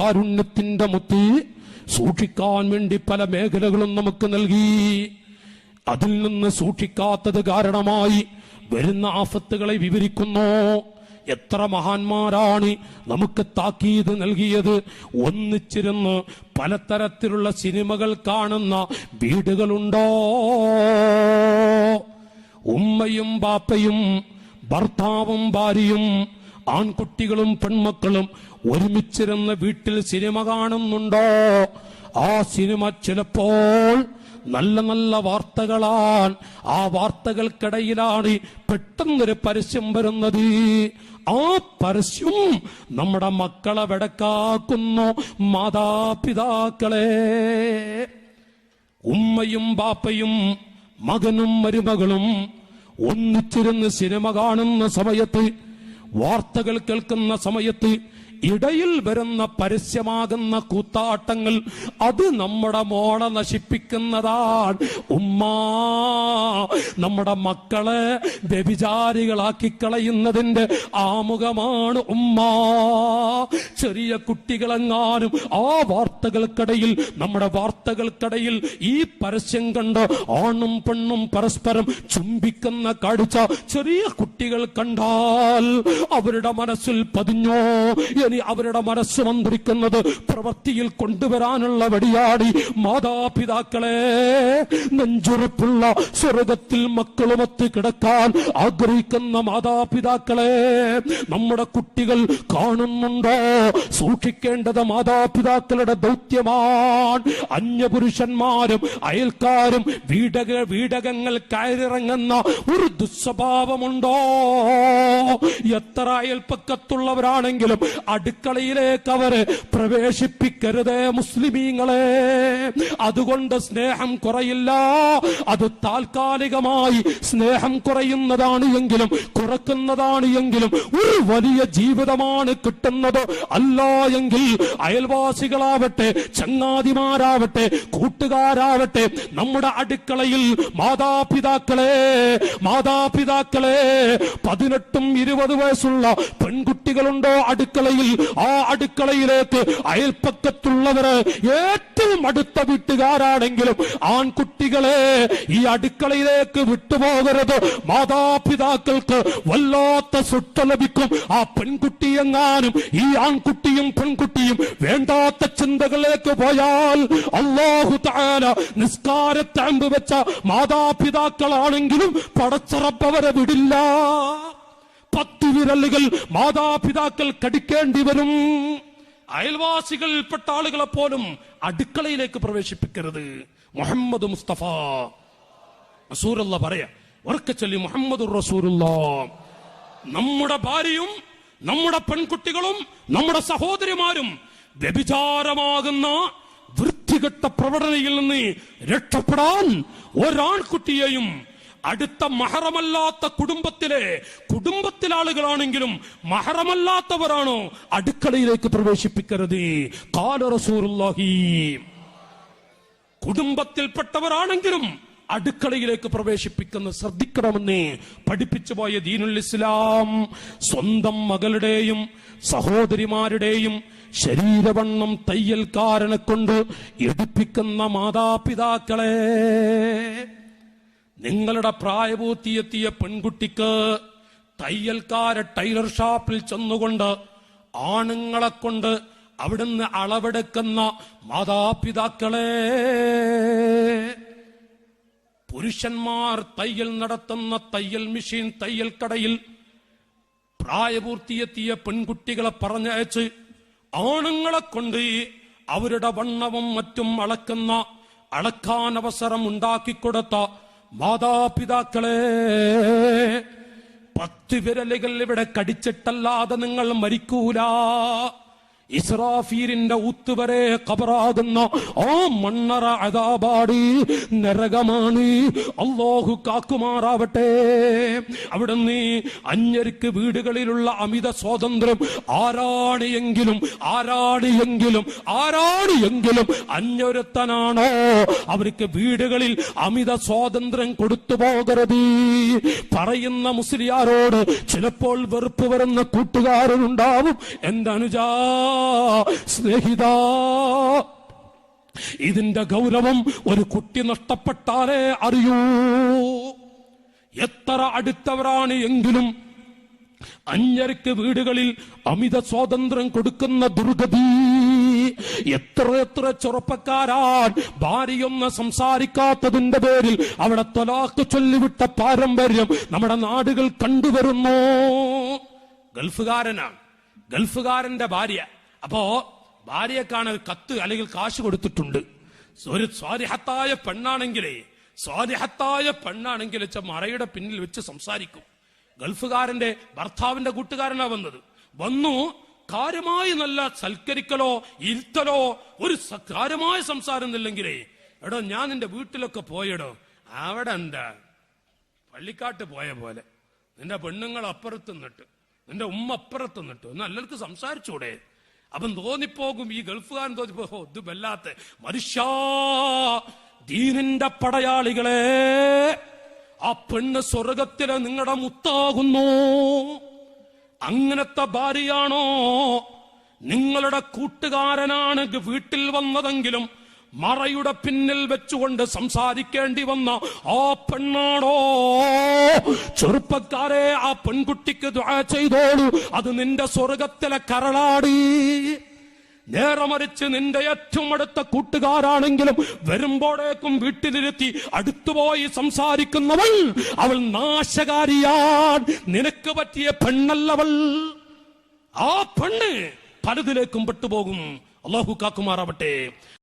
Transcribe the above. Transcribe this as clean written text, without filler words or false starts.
കാരുണ്യത്തിന്റെ മുത്ത് സൂക്ഷിക്കാൻ വേണ്ടി പല മേഖലകളും നമുക്ക് നൽകി. അതിൽ നിന്ന് സൂക്ഷിക്കാത്തത് കാരണമായി വരുന്ന ആഫത്തുകളെ വിവരിക്കുന്നു. എത്ര മഹാന്മാരാണ് നമുക്ക് താക്കീത് നൽകിയത്. ഒന്നിച്ചിരുന്ന് പലതരത്തിലുള്ള സിനിമകൾ കാണുന്ന വീടുകളുണ്ടോ? ഉമ്മയും ബാപ്പയും ഭർത്താവും ഭാര്യയും ആൺകുട്ടികളും പെൺമക്കളും ഒരുമിച്ചിരുന്ന് വീട്ടിൽ സിനിമ കാണുന്നുണ്ടോ? ആ സിനിമ ചിലപ്പോൾ നല്ല നല്ല വാർത്തകളാണ്. ആ വാർത്തകൾക്കിടയിലാണ് പെട്ടെന്നൊരു പരസ്യം വരുന്നത്. ആ പരസ്യം നമ്മുടെ മക്കളെ വെടക്കാക്കുന്നു. മാതാപിതാക്കളെ, ഉമ്മയും ബാപ്പയും മകനും മരുമകളും ഒന്നിച്ചിരുന്ന് സിനിമ കാണുന്ന സമയത്ത്, വാർത്തകൾ കേൾക്കുന്ന സമയത്ത് ഇടയിൽ വരുന്ന പരസ്യമാകുന്ന കൂത്താട്ടങ്ങൾ അത് നമ്മുടെ മോളെ നശിപ്പിക്കുന്നതാണ്. ഉമ്മാ, നമ്മുടെ മക്കളെ വ്യഭിചാരികളാക്കി കളയുന്നതിന്റെ ആമുഖമാണ് ഉമ്മാ. ചെറിയ കുട്ടികളെങ്ങാനും ആ വാർത്തകൾക്കിടയിൽ, നമ്മുടെ വാർത്തകൾക്കിടയിൽ ഈ പരസ്യം കണ്ട് ആണും പെണ്ണും പരസ്പരം ചുംബിക്കുന്ന കാഴ്ച ചെറിയ കുട്ടികൾ കണ്ടാൽ അവരുടെ മനസ്സിൽ പതിഞ്ഞോ? ഇനി അവരുടെ മനസ്സ് മന്ത്രിക്കുന്നത് പ്രവൃത്തിയിൽ കൊണ്ടുവരാനുള്ള വടിയാടി. മാതാപിതാക്കളെ, നെഞ്ചുറപ്പുള്ള സ്വർഗത്തിൽ മക്കളുമൊത്ത് കിടക്കാൻ ആഗ്രഹിക്കുന്ന മാതാപിതാക്കളെ, നമ്മുടെ കുട്ടികൾ കാണുന്നുണ്ടോ? സൂക്ഷിക്കേണ്ടത് മാതാപിതാക്കളുടെ ദൗത്യമാണ്. അന്യപുരുഷന്മാരും അയൽക്കാരും വീടകങ്ങൾ കയറിറങ്ങുന്ന ഒരു ദുസ്വഭാവമുണ്ടോ? എത്ര അയൽപ്പക്കത്തുള്ളവരാണെങ്കിലും അടുക്കളയിലേക്ക് അവരെ പ്രവേശിപ്പിക്കരുതേ മുസ്ലിമീങ്ങളെ. അതുകൊണ്ട് സ്നേഹം കുറയില്ല. അത് താൽക്കാലികമായി സ്നേഹം കുറയുന്നതാണ് എങ്കിലും, കുറക്കുന്നതാണ് എങ്കിലും ഒരു വലിയ ജീവിതമാണ് കിട്ടുന്നത്. അല്ല എങ്കിൽ അയൽവാസികളാവട്ടെ, ചങ്ങാതിമാരാവട്ടെ, കൂട്ടുകാരാവട്ടെ, നമ്മുടെ അടുക്കളയിൽ മാതാപിതാക്കളെ 18ഉം 20 വയസ്സുള്ള പെൺകുട്ടികളുണ്ടോ അടുക്കളയിൽ? ആ അടുക്കളയിലേക്ക് അയൽപ്പക്കത്തുള്ളവര് ഏറ്റവും അടുത്ത വീട്ടുകാരാണെങ്കിലും ആൺകുട്ടികളെ ഈ അടുക്കളയിലേക്ക് വിട്ടുപോകരുത്. മാതാപിതാക്കൾക്ക് വല്ലാത്ത സുട്ട ലഭിക്കും. ആ പെൺകുട്ടിയെങ്ങാനും ഈ ആൺകുട്ടിയും പെൺകുട്ടിയും വേണ്ടാത്ത ചിന്തകളിലേക്ക് പോയാൽ അല്ലാഹു തആല നിസ്കാരത്താമ്പ് വെച്ച മാതാപിതാക്കളാണെങ്കിലും പടച്ചറപ്പവരെ വിടില്ല. 10 വിരലുകൾ മാതാപിതാക്കൾ കടിക്കേണ്ടി വരും. അയൽവാസികളിൽപ്പെട്ട ആളുകളെ പോലും അടുക്കളയിലേക്ക് പ്രവേശിപ്പിക്കരുത്. മുഹമ്മദ് മുസ്തഫ റസൂലുള്ളാഹി പറയാ, ഉറക്കെ ചൊല്ലി മുഹമ്മദുർ റസൂലുള്ളാഹ്. നമ്മുടെ ഭാര്യയും നമ്മുടെ പെൺകുട്ടികളും നമ്മുടെ സഹോദരിമാരും വ്യഭിചാരമാകുന്ന വൃത്തികെട്ട പ്രവണതയിൽ നിന്ന് രക്ഷപ്പെടാൻ ഒരാൺകുട്ടിയെയും അടുത്ത മഹറമല്ലാത്ത കുടുംബത്തിലെ ആളുകളാണെങ്കിലും മഹറമല്ലാത്തവരാണോ അടുക്കളയിലേക്ക് പ്രവേശിപ്പിക്കരുത്. ഖാല റസൂലുള്ളാഹി. കുടുംബത്തിൽപ്പെട്ടവരാണെങ്കിലും അടുക്കളയിലേക്ക് പ്രവേശിപ്പിക്കുന്നത് ശ്രദ്ധിക്കണമെന്ന് പഠിപ്പിച്ചു പോയ ദീനുൽ ഇസ്ലാം. സ്വന്തം മകളുടെയും സഹോദരിമാരുടെയും ശരീരവണ്ണം തയ്യൽക്കാരനെ കൊണ്ട് എടുപ്പിക്കുന്ന മാതാപിതാക്കളെ, നിങ്ങളുടെ പ്രായപൂർത്തിയെത്തിയ പെൺകുട്ടിക്ക് ടൈലർ ഷാപ്പിൽ ചെന്നുകൊണ്ട് ആണുങ്ങളെ കൊണ്ട് അവിടുന്ന് അളവെടുക്കുന്ന മാതാപിതാക്കളെ, പുരുഷന്മാർ തയ്യൽ നടത്തുന്ന തയ്യൽ മെഷീൻ തയ്യൽ കടയിൽ പ്രായപൂർത്തിയെത്തിയ പെൺകുട്ടികളെ പറഞ്ഞയച്ച് ആണുങ്ങളെ കൊണ്ട് അവരുടെ വണ്ണവും മറ്റും അളക്കാൻ അവസരം ഉണ്ടാക്കിക്കൊടുത്ത മാതാപിതാക്കളെ, 10 വിരലുകൾ ഇവിടെ കടിച്ചിട്ടല്ലാതെ നിങ്ങൾ മരിക്കൂല. ഇസ്രാഫീലിന്റെ ഊത്തുവരെ ഖബറാകുന്ന ആ മണ്ണറ അദാബാടി നരകമാണ്. അല്ലാഹു കാക്കുമാറാവട്ടെ. അവിടുന്ന് അന്യർക്ക് വീടുകളിലുള്ള അമിത സ്വാതന്ത്ര്യം ആരാണെങ്കിലും അന്യൊരുത്തനാണോ അവർക്ക് വീടുകളിൽ അമിത സ്വാതന്ത്ര്യം കൊടുത്തു പോകരുത്. പറയുന്ന മുസ്ലിയാരോട് ചിലപ്പോൾ വെറുപ്പ് വരുന്ന കൂട്ടുകാരുണ്ടാവും. എന്റെ അനുജാ, സ്നേഹിത, ഇതിന്റെ ഗൗരവം ഒരു കുട്ടി നഷ്ടപ്പെട്ടാലേ അറിയൂ. എത്ര അടുത്തവരാണ് എങ്കിലും അന്യർക്ക് വീടുകളിൽ അമിത സ്വാതന്ത്ര്യം കൊടുക്കുന്ന ദുർഗതി. എത്ര ചെറുപ്പക്കാരാൻ ഭാര്യയൊന്ന് സംസാരിക്കാത്തതിന്റെ പേരിൽ അവിടെ ത്വലാഖ് ചൊല്ലിവിട്ട പാരമ്പര്യം നമ്മുടെ നാടുകൾ കണ്ടുവരുന്നു. ഗൾഫുകാരനാണ്, ഗൾഫുകാരന്റെ ഭാര്യ. അപ്പോ ഭാര്യക്കാണ് കത്ത് അല്ലെങ്കിൽ കാശ് കൊടുത്തിട്ടുണ്ട്. ഒരു സ്വാലിഹത്തായ പെണ്ണാണെങ്കിൽ മറയുടെ പിന്നിൽ വെച്ച് സംസാരിക്കും. ഗൾഫുകാരന്റെ ഭർത്താവിന്റെ കൂട്ടുകാരനാ വന്നു കാര്യമായി നല്ല സൽക്കരിക്കലോ ഇരുത്തലോ ഒരു കാര്യമായ സംസാരം ഇല്ലെങ്കിലേ, എടോ ഞാൻ നിന്റെ വീട്ടിലൊക്കെ പോയടോ, അവിടെ എന്താ പള്ളിക്കാട്ട് പോയ പോലെ നിന്റെ പെണ്ണുങ്ങൾ അപ്പുറത്ത് നിന്നിട്ട് നിന്റെ ഉമ്മ അപ്പുറത്ത് നിന്നിട്ട് ഒന്ന് എല്ലാവർക്കും സംസാരിച്ചൂടെ? അപ്പം തോന്നിപ്പോകും, ഈ ഗൾഫുകാരൻ തോന്നിപ്പോ ഇത് വല്ലാത്ത മനുഷ്യ. ദീനിന്റെ പടയാളികളെ, ആ പെണ്ണ് സ്വർഗത്തിലെ നിങ്ങളുടെ മുത്താകുന്നു. അങ്ങനത്തെ ഭാര്യയാണോ നിങ്ങളുടെ കൂട്ടുകാരനാണ് വീട്ടിൽ വന്നതെങ്കിലും മറയുടെ പിന്നിൽ വെച്ചുകൊണ്ട് സംസാരിക്കേണ്ടി വന്ന ആ പെണ്ണാണോ? ചെറുപ്പക്കാരെ, ആ പെൺകുട്ടിക്ക് ദുആ ചെയ്തോളൂ, അത് നിന്റെ സ്വർഗത്തിലെ കരളാടി. നേരെ മറിച്ച് നിന്റെ ഏറ്റവും അടുത്ത കൂട്ടുകാരാണെങ്കിലും വരുമ്പോഴേക്കും വീട്ടിലിരുത്തി അടുത്തുപോയി സംസാരിക്കുന്നവൾ, അവൾ നാശകാരിയാൻ. നിനക്ക് പറ്റിയ പെണ്ണല്ലവൾ. ആ പെണ്ണ് പലതിലേക്കും പെട്ടുപോകും. അല്ലാഹു കാക്കുമാറാവട്ടെ.